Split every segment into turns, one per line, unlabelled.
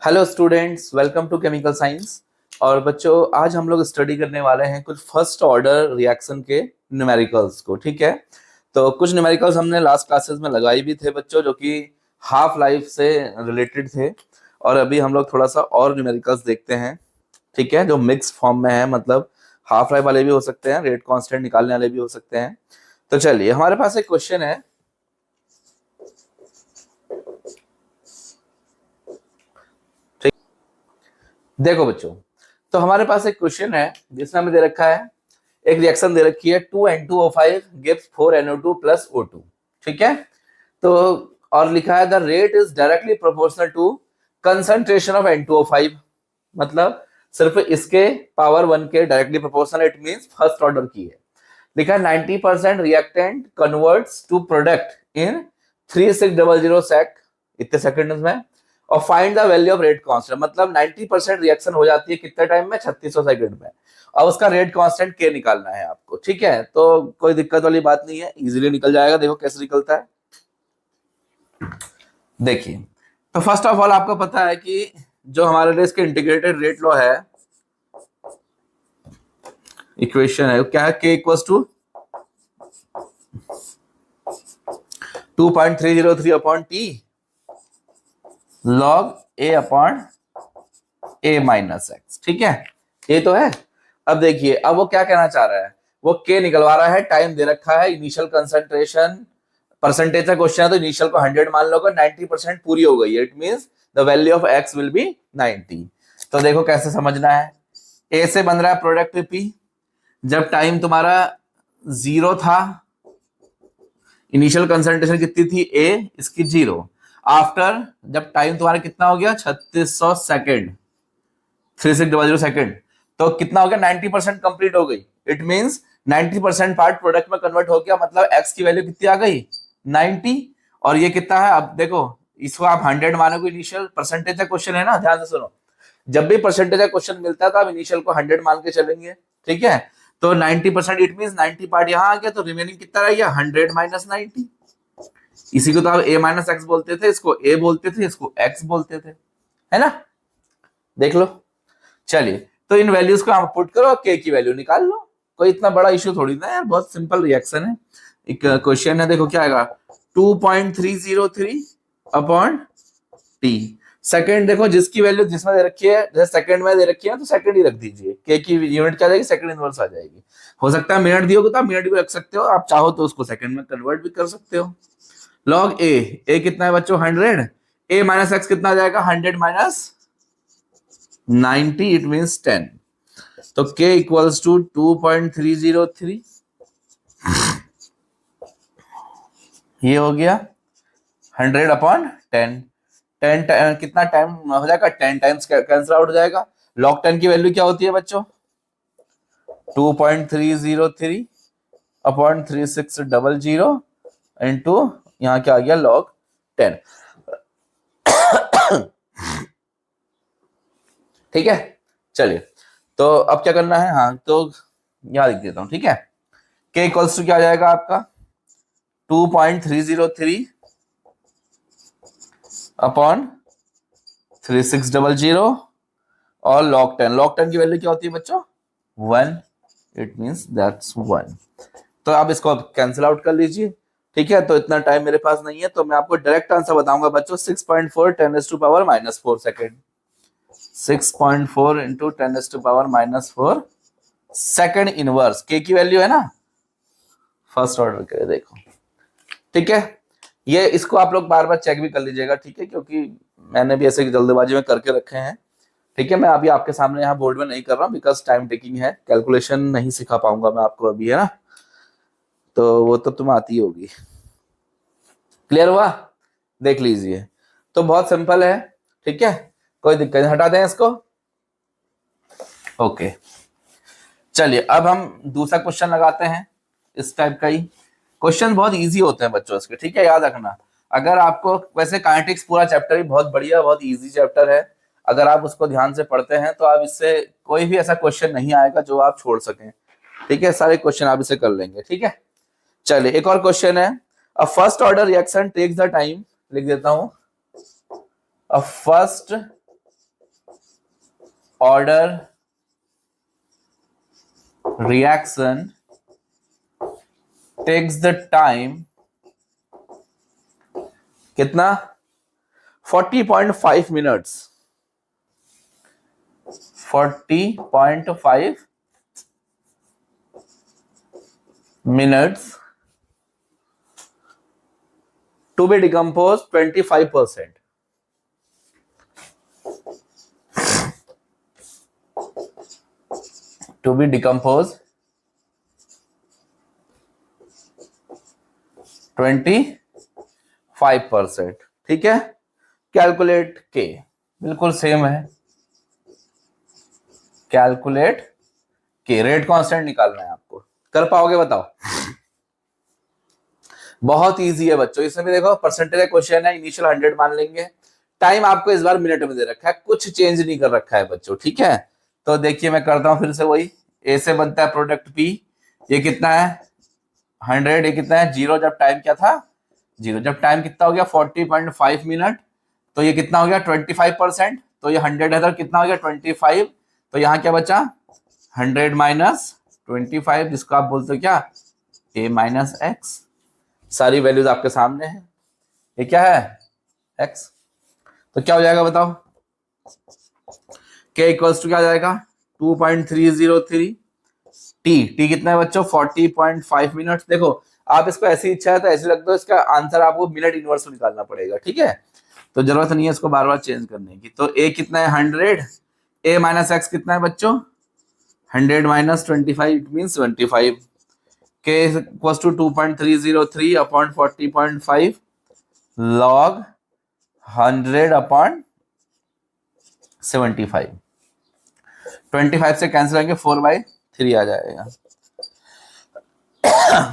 Hello students, welcome to chemical science. और बच्चों, आज हम लोग स्टडी करने वाले हैं कुछ फर्स्ट ऑर्डर रिएक्शन के न्यूमेरिकल्स को। ठीक है, तो कुछ न्यूमेरिकल्स हमने लास्ट क्लासेस में लगाई भी थे बच्चों, जो कि हाफ लाइफ से रिलेटेड थे। और अभी हम लोग थोड़ा सा और न्यूमेरिकल्स देखते हैं, ठीक है, जो मिक्स फॉर्म में है, मतलब हाफ लाइफ वाले भी हो सकते हैं, रेट कांस्टेंट निकालने वाले भी हो सकते हैं। तो चलिए, हमारे पास एक क्वेश्चन है। देखो बच्चों, तो हमारे पास एक क्वेश्चन है जिसमें हमें दे रखा है, एक रिएक्शन दे रखी है 2N2O5 gives 4NO2 plus O2। ठीक है, तो और लिखा है the rate is directly proportional to concentration of N2O5। मतलब सिर्फ इसके पावर 1 के directly proportional, it means first order की है। लिखा है 90% reactant converts to product in 3600 sec इतने सेकंड में, और find the value of rate constant. मतलब 90% रिएक्शन हो जाती है कितने टाइम में? 3600 सेकंड में। और उसका रेट कांस्टेंट के निकालना है आपको। ठीक है, तो कोई दिक्कत वाली बात नहीं है, इजीली निकल जाएगा। देखो कैसे निकलता है, देखिए। तो फर्स्ट ऑफ ऑल आपको पता है कि जो हमारे लिए इसके इंटीग्रेटेड रेट लॉ है, इक्वेशन है, क्या है? K equals to 2.303 upon T log A upon A minus x. ठीक है, ये तो है। अब देखिए, अब वो क्या कहना चाह रहा है, वो K निकलवा रहा है, टाइम दे रखा है, इनिशियल कंसंट्रेशन परसेंटेज का क्वेश्चन है, तो इनिशियल को 100 मान लो, 90% पूरी हो गई है, it means the value of x will be 90। तो देखो कैसे समझना है। A से बन रहा है प्रोडक्ट P, जब टाइम तुम्हारा 0 था, इनिशियल कंसंट्रेशन कितनी थी A, इसकी 0। आफ्टर जब टाइम तुम्हारा कितना हो गया? 3600 सेकेंड, 3600 सेकेंड, तो कितना हो गया? 90% कंप्लीट हो गई। इट मींस 90% पार्ट प्रोडक्ट में कन्वर्ट हो गया, मतलब x की वैल्यू कितनी आ गई? 90। और ये कितना है? अब देखो, इसको आप 100 मानोगे, इनिशियल परसेंटेज का क्वेश्चन है ना, ध्यान से सुनो। जब भी परसेंटेज का क्वेश्चन मिलता है तो आप इनिशियल को 100 मान के चलेंगे। ठीक है, तो 90%, इट मींस 90 पार्ट यहाँ आ गया, तो रिमेनिंग कितना रह गया? 100 माइनस 90। इसी को तो आप a माइनस एक्स बोलते थे, इसको a बोलते थे, इसको x बोलते थे, है ना? देख लो। चलिए, तो इन वैल्यूज को आप पुट करो, k की वैल्यू निकाल लो। कोई इतना बड़ा इश्यू थोड़ी ना यार, बहुत सिंपल रिएक्शन है। एक क्वेश्चन है, देखो क्या आएगा, 2.303 अपॉन t। सेकंड देखो, जिसकी वैल्यू जिसमें दे रखी है, जैसे सेकंड में दे रखी है तो सेकंड ही रख दीजिए, k की यूनिट क्या आ जाएगी? सेकंड इनवर्स आ जाएगी। हो सकता है मिनट दियोगे तो आप मिनट भी रख सकते हो, आप चाहो तो उसको सेकंड में कन्वर्ट भी कर सकते हो। लॉग a कितना है बच्चों? 100। a माइनस एक्स कितना आ जाएगा? 100 माइनस 90, इट मींस 10। तो k इक्वल्स टू 2.303, ये हो गया 100 अपॉन 10। 10 कितना टाइम हो जाएगा? 10 टाइम्स कैंसिल आउट हो जाएगा। लॉग 10 की वैल्यू क्या होती है बच्चों? 2.303 अपॉन 3600 इंटू यहाँ क्या आ गया? लॉग 10। ठीक है, चलिए, तो अब क्या करना है? हाँ, तो यहां लिख देता हूं। ठीक है, k इक्वल्स टू क्या आ जाएगा आपका? 2.303 अपॉन 3600 और log 10। log 10 की वैल्यू क्या होती है बच्चों? 1, इट मींस दैट्स 1। तो आप इसको कैंसिल आउट कर लीजिए। ठीक है, तो इतना टाइम मेरे पास नहीं है, तो मैं आपको डायरेक्ट आंसर बताऊंगा बच्चों, 6.4 10⁻⁻⁴ second. 6.4 into 10⁻⁻⁴ second inverse. k की वैल्यू है ना फर्स्ट ऑर्डर के, देखो। ठीक है, ये इसको आप लोग बार बार चेक भी कर लीजिएगा, ठीक है, क्योंकि मैंने भी ऐसे जल्दबाजी में करके रखे हैं। ठीक है, मैं अभी आपके सामने यहाँ बोर्ड में नहीं कर रहा हूँ, बिकॉज टाइम टेकिंग है, कैलकुलेशन नहीं सिखा पाऊंगा मैं आपको अभी, है ना? तो वो तो तुम आती होगी। क्लियर हुआ? देख लीजिए, तो बहुत सिंपल है। ठीक है, कोई दिक्कत नहीं, हटा दें इसको। ओके, चलिए, अब हम दूसरा क्वेश्चन लगाते हैं। इस टाइप का ही क्वेश्चन बहुत इजी होते हैं बच्चों इसके। ठीक है, याद रखना। अगर आपको, वैसे काइनेटिक्स पूरा चैप्टर ही बहुत बढ़िया, बहुत इजी चैप्टर है, अगर आप उसको ध्यान से पढ़ते हैं तो आप इससे कोई भी ऐसा क्वेश्चन नहीं आएगा जो आप छोड़ सकें। ठीक है, सारे क्वेश्चन आप इसे कर लेंगे। ठीक है, चलिए, एक और क्वेश्चन है। A first order reaction takes the time, लिख देता हूं, a first order reaction takes the time कितना 40.5 minutes 40.5 minutes to be decomposed 25%. To be decomposed 25%. ठीक है, कैलकुलेट के बिल्कुल सेम है, कैलकुलेट के रेट कांस्टेंट निकालना है आपको। कर पाओगे बताओ? बहुत इजी है बच्चों, इसमें भी देखो परसेंटेज का क्वेश्चन है, इनिशियल 100 मान लेंगे। टाइम आपको इस बार मिनट में दे रखा है, कुछ चेंज नहीं कर रखा है बच्चों, ठीक है। तो देखिए मैं करता हूं फिर से वही, ए से बनता है प्रोडक्ट पी, ये कितना है 100, ये कितना है 0 जब टाइम क्या था 0, जब टाइम कितना हो गया 40.5 मिनट, तो ये कितना हो गया 25%, तो ये 100 है तो कितना हो गया 25, तो यहाँ क्या बचा 100 माइनस 25, जिसको आप बोलते हो क्या a माइनस एक्स। सारी वैल्यूज आपके सामने है, ये क्या है x, तो क्या हो जाएगा बताओ, k इक्वल्स टू क्या हो जाएगा 2.303, t कितना है बच्चों 40.5 मिनट। देखो आप इसको ऐसी इच्छा है तो ऐसे रख दो, इसका आंसर आपको मिनट इनवर्स में निकालना पड़ेगा, ठीक है। तो जरूरत नहीं है इसको बार बार चेंज करने की। तो a कितना है 100, a माइनस एक्स कितना है बच्चों 100 minus 25, it means 25, k equals to 2.303 upon 40.5 log 100 upon 75, 25 से कैंसिल आएंगे 4/3 आ जाएगा।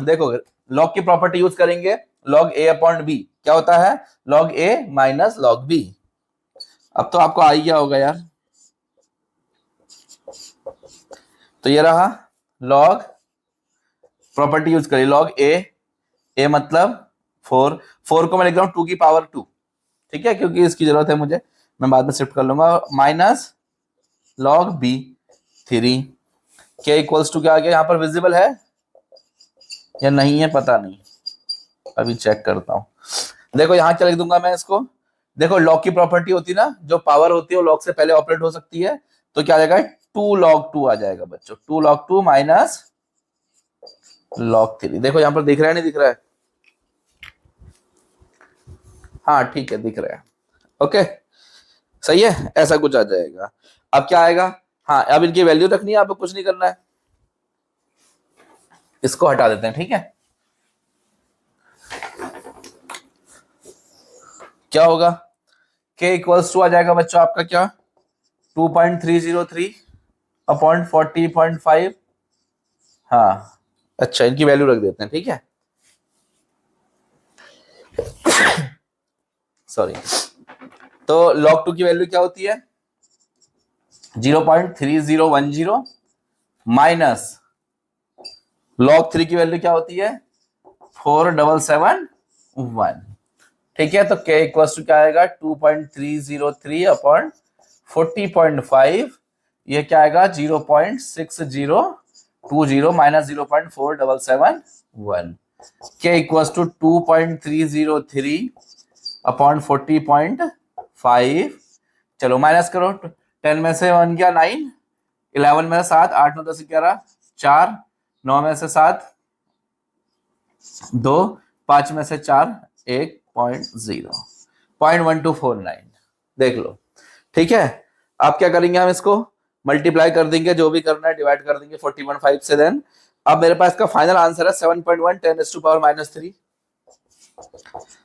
देखो लॉग की प्रॉपर्टी यूज करेंगे, log a अपॉन b क्या होता है log a minus log b। अब तो आपको आ ही गया होगा यार, तो ये रहा log प्रॉपर्टी यूज करिए, log a मतलब 4 को मैं लिख रहा हूं 2 की पावर 2, ठीक है, क्योंकि इसकी जरूरत है मुझे, मैं बाद में शिफ्ट कर लूंगा, minus log b 3, k equals to क्या आ गया, यहाँ पर विजिबल है या नहीं है पता नहीं, अभी चेक करता हूं। देखो यहाँ क्या लिख दूंगा मैं इसको, देखो log की प्रॉपर्टी होती है ना, जो पावर होती है वो log से पहले ऑपरेट हो सकती है, तो क्या आ जाएगा 2 log 2 आ जाएगा बच्चों, 2 log 2 माइनस log 3। देखो यहाँ पर दिख रहा है नहीं दिख रहा है, हाँ ठीक है दिख रहा है, ओके सही है, ऐसा कुछ आ जाएगा। अब क्या आएगा, हाँ अब इनकी वैल्यू रखनी है, आपको कुछ नहीं करना है, इसको हटा देते हैं, ठीक है। क्या होगा k इक्वल्स टू आ जाएगा बच्चों आपका क्या 2.303 अपॉन 40.5, हाँ अच्छा इनकी वैल्यू रख देते हैं, ठीक है सॉरी। तो log 2 की वैल्यू क्या होती है 0.3010 माइनस log 3 की वैल्यू क्या होती है 4771, ठीक है। तो k इक्वल्स टू क्या आएगा 2.303 अपॉन 40.5, ये क्या आएगा 0.6020 minus 0.4771, k equals to 2.303 upon 40.5, चलो माइनस करो, 10 में से 1 गया 9, 11 में से 7, 8 9 10 11 4, 9 में से 7 2, 5 में से 4 1.0.1249, देख लो, ठीक है। अब क्या करेंगे हम इसको मल्टीप्लाई कर देंगे, जो भी करना है डिवाइड कर देंगे 41.5 से, देन अब मेरे पास का फाइनल आंसर है 7.1 10 to power minus 3,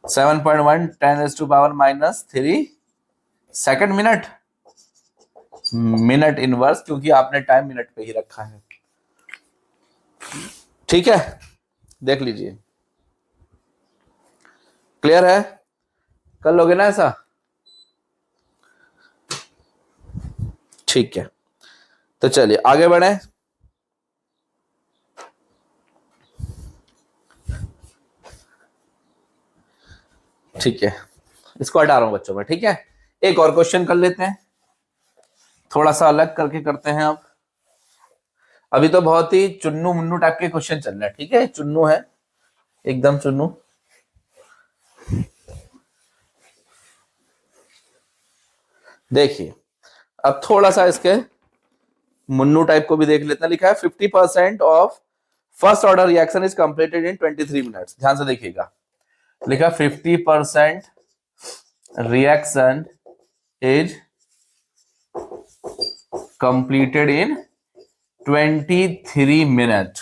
7.1 10 to power minus 3 second minute inverse, क्योंकि आपने टाइम मिनट पे ही रखा है, ठीक है। देख लीजिए क्लियर है, कर लोगे ना ऐसा, ठीक है। तो चलिए आगे बढ़े, ठीक है इसको हटा रहा हूं बच्चों में, ठीक है। एक और क्वेश्चन कर लेते हैं, थोड़ा सा अलग करके करते हैं अब। अभी तो बहुत ही चुन्नू मुन्नू टाइप के क्वेश्चन चल रहे हैं, ठीक है, चुन्नू है, एकदम चुन्नू। देखिए अब थोड़ा सा इसके मुन्नू टाइप को भी देख लेते हैं। लिखा है 50% of first order reaction is completed in 23 minutes. ध्यान से देखिएगा, लिखा 50% reaction is completed in 23 minute,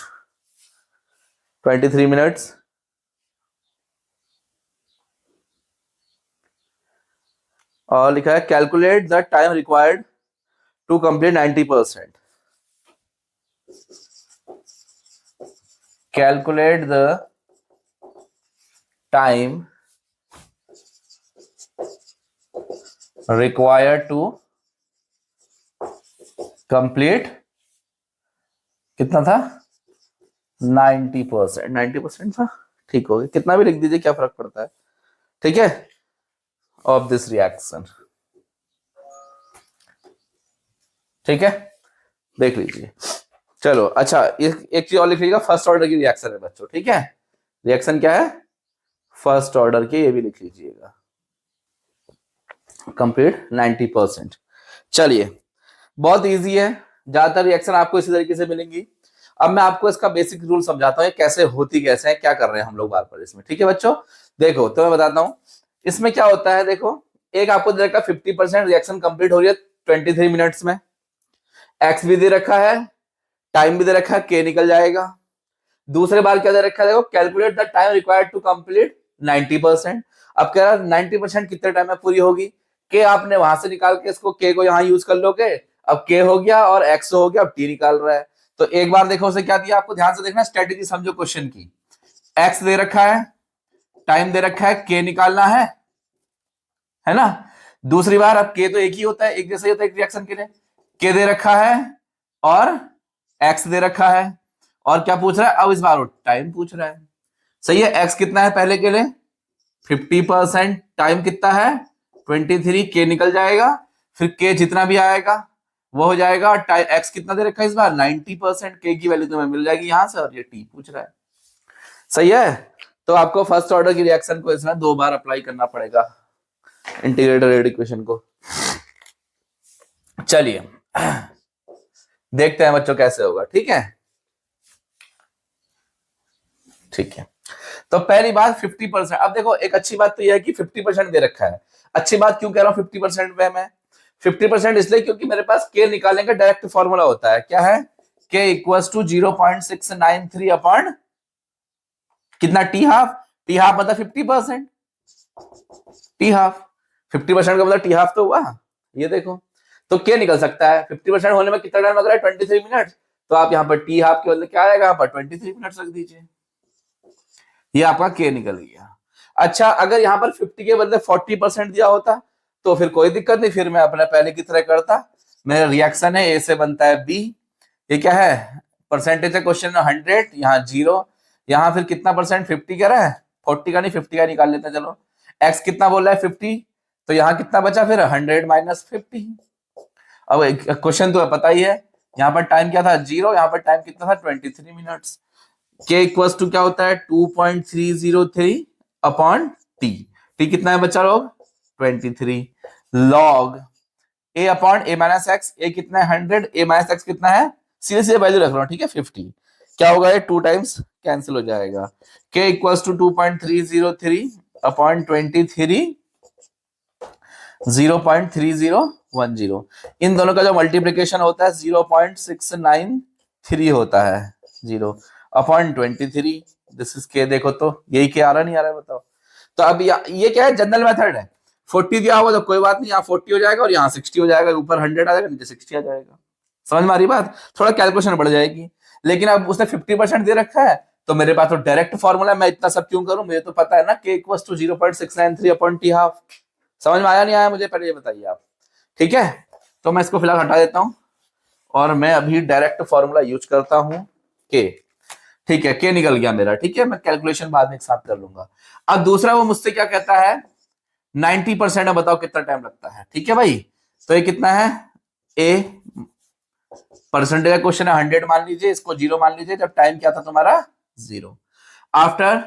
23 minutes. और लिखा है calculate the time required to complete 90%। Calculate the time required to complete, कितना था, 90%, 90% था, ठीक हो गया, कितना भी लिख दीजिए, क्या फर्क पड़ता है, ठीक है, ऑफ दिस रिएक्शन, ठीक है, देख लीजिए। चलो अच्छा, एक चीज और लिख लीजिएगा, फर्स्ट ऑर्डर की रिएक्शन है बच्चों, ठीक है, रिएक्शन क्या है, फर्स्ट ऑर्डर की, ये भी लिख लीजिएगा, कंप्लीट 90%। चलिए बहुत इजी है, ज्यादातर रिएक्शन आपको इसी तरीके से मिलेंगी। अब मैं आपको इसका बेसिक रूल समझाता हूँ, कैसे होती कैसे है, क्या कर रहे हैं हम लोग बार बार इसमें, ठीक है बच्चों। देखो तो मैं बताता हूँ इसमें क्या होता है। देखो एक आपको दे रखा 50% रिएक्शन कंप्लीट हो रही है 23 मिनट्स में, एक्स भी दे रखा है, टाइम भी दे रखा है, के निकल जाएगा। दूसरे बार क्या दे रखा है, देखो calculate the time required to complete 90%। अब कह रहा है 90% कितने टाइम में पूरी होगी, के आपने वहां से निकाल के इसको के को यहां यूज कर लोगे, अब के हो गया और एक्स हो गया, अब टी निकाल रहा है। तो एक बार देखो उसे क्या दिया, आपको ध्यान से देखना, स्ट्रेटेजी समझो क्वेश्चन की। एक्स दे रखा है, टाइम दे रखा है, के निकालना है ना। दूसरी बार अब के तो एक ही होता है, एक जैसा ही होता है एक रिएक्शन के लिए, के दे रखा है और एक्स दे रखा है, और क्या पूछ रहा है, अब इस बार टाइम पूछ रहा है। सही है, एक्स कितना है पहले के लिए 50%, टाइम कितना है 23, के निकल जाएगा, फिर के जितना भी आएगा वो हो जाएगा, एक्स कितना दे रखा है इस बार 90%, के की वैल्यू तुम्हें मिल जाएगी यहां से, और ये टी पूछ रहा है। सही है, तो आपको फर्स्ट ऑर्डर की रिएक्शन को इसमें 2 बार अप्लाई करना पड़ेगा, इंटीग्रेटेड इक्वेशन को। चलिए देखते हैं बच्चों कैसे होगा, ठीक है, ठीक है। तो पहली बात 50%। अब देखो एक अच्छी बात तो यह है कि 50% दे रखा है। अच्छी बात क्यों कह रहा हूं 50% में मैं, 50% इसलिए क्योंकि मेरे पास के निकालने का डायरेक्ट फॉर्मूला होता है, क्या है, के इक्वल्स टू 0.693 अपॉन कितना, टी हाफ, टी हाफ मतलब 50%, टी हाफ 50% का मतलब टी हाफ तो हुआ, ये देखो, तो के निकल सकता है 50% होने में कितना टाइम लग रहा है 23 मिनट, तो आप यहाँ पर टी हाफ के बदले क्या आएगा, यहाँ पर 23 मिनट रख दीजिए, ये आपका के निकल गया। अच्छा अगर यहाँ पर 50 के बदले 40% दिया होता तो फिर कोई दिक्कत नहीं, फिर मैं अपने पहले की तरह करता, मेरा रिएक्शन है ए से बनता है बी, ये क्या है परसेंटेज है क्वेश्चन में 100, यहाँ 0, यहाँ फिर कितना परसेंट 50 कह रहा है, 40 का नहीं 50 का निकाल लेते हैं, चलो एक्स कितना बोल रहा है 50, तो यहाँ कितना बचा फिर 100 माइनस 50। अब क्वेश्चन तो पता ही है, यहाँ पर टाइम क्या था 0, यहाँ पर टाइम कितना था 23 मिनट्स, के इक्वल्स टू क्या होता है 2.303 अपॉन टी, टी कितना है बच्चा लोग 23, लॉग ए अपॉन ए माइनस एक्स, ए कितना है 100, ए माइनस एक्स कितना है, सीधे सीधे वैल्यू रख रहा हूं, ठीक है 50, क्या होगा ये 2 टाइम्स कैंसिल हो जाएगा, के इक्वल्स टू 2.303 अपॉन 23 0.3010, इन दोनों का जो मल्टीप्लीकेशन होता है 0.693 होता है, 0 अपॉन 23, दिस इज के, देखो तो यही के आ रहा नहीं आ रहा है बताओ। तो अब ये क्या है जनरल मेथड है, 40 दिया होगा तो कोई बात नहीं, यहाँ 40 हो जाएगा और यहाँ 60 हो जाएगा, ऊपर 100 आ जाएगा नीचे 60 आ जाएगा, समझ में आ रही बात, थोड़ा कैलकुलेशन बढ़ जाएगी। लेकिन अब उसने 50% दे रखा है तो मेरे पास तो डायरेक्ट फॉर्मूला, मैं इतना सब क्यों करूं, मुझे तो पता है ना k equals to 0.693 upon t half. समझ में आया नहीं आया मुझे पहले ये बताइए आप, ठीक है। तो मैं इसको फिलहाल हटा देता हूं और मैं अभी डायरेक्ट फॉर्मूला यूज करता हूं के, ठीक है, के निकल गया मेरा, ठीक है, मैं कैलकुलेशन बाद में एक साथ कर लूंगा। अब दूसरा वो मुझसे क्या कहता है 90% में बताओ कितना टाइम लगता है, ठीक है भाई, तो ये कितना है ए परसेंटेज का क्वेश्चन है, 100 मान लीजिए, इसको 0 मान लीजिए जब टाइम क्या था तुम्हारा 0। आफ्टर,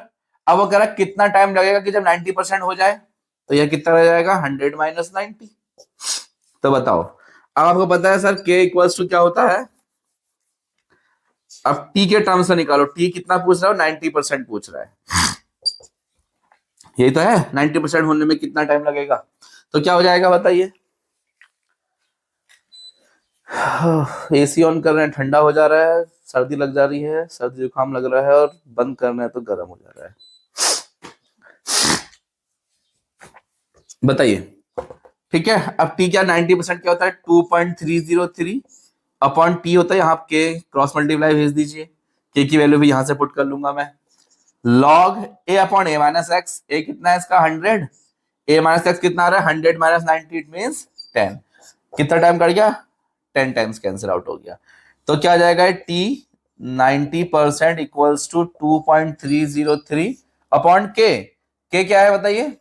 अब वो कह रहा कितना टाइम लगेगा कि जब 90% हो जाए, तो यह कितना रह जाएगा 100 माइनस 90। तो बताओ, अब आपको पता है सर के इक्वल्स टू क्या होता है, अब टी के टर्म्स में निकालो, टी कितना पूछ रहा है, 90% पूछ रहा है, यही तो है, 90% होने में कितना टाइम लगेगा, तो क्या हो जाएगा बताइए। एसी ऑन कर रहे हैं, ठंडा हो जा रहा है, सर्दी लग जा रही है, सर्दी जुकाम लग रहा है, और बंद करना है तो गर्म हो जा रहा है। बताइए, ठीक है। अब टी क्या 90% क्या होता है, 2.303 अपॉन टी होता है, यहाँ के क्रॉस मल्टीप्लाई भेज दीजिए, के की वैल्यू भी यहां से पुट कर लूंगा मैं, लॉग ए अपॉन ए माइनस एक्स, ए कितना है इसका 100, ए माइनस एक्स कितना आ रहा है 100 माइनस 90, इट मीन्स 10। कितना टाइम कट गया, 10 टाइम्स कैंसिल आउट हो गया, तो क्या आ जाएगा टी 90% इक्वल्स टू 2.303 अपॉन के क्या है बताइए,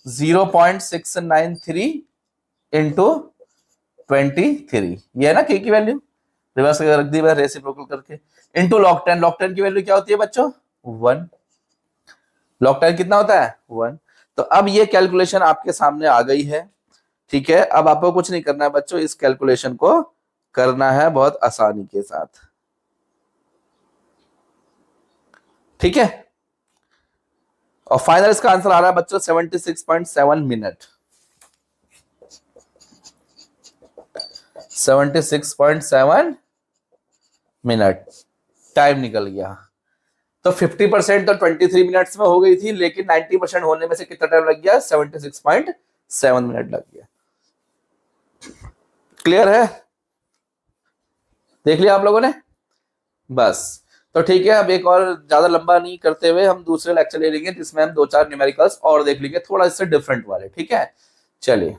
0.693 इंटू 23, ये है ना के की वैल्यू, रिवर्स करके रख दी मैं रेसिप्रोकल करके, इंटू लॉग 10, लॉग 10 की वैल्यू क्या होती है बच्चों 1, लॉग 10 कितना होता है 1। तो अब ये कैलकुलेशन आपके सामने आ गई है, ठीक है। अब आपको कुछ नहीं करना है बच्चों, इस कैलकुलेशन को करना है बहुत आसानी के साथ, ठीक है। और फाइनल इसका आंसर आ रहा है बच्चों 76.7 मिनट, 76.7 मिनट टाइम निकल गया। तो 50% तो 23 मिनट्स में हो गई थी, लेकिन 90% होने में से कितना टाइम लग गया, 76.7 मिनट लग गया। क्लियर है, देख लिया आप लोगों ने, बस। तो ठीक है, अब एक और ज्यादा लंबा नहीं करते हुए हम दूसरे लेक्चर ले लेंगे, जिसमें हम 2-4 न्यूमेरिकल्स और देख लेंगे, थोड़ा इससे डिफरेंट वाले, ठीक है। चलिए।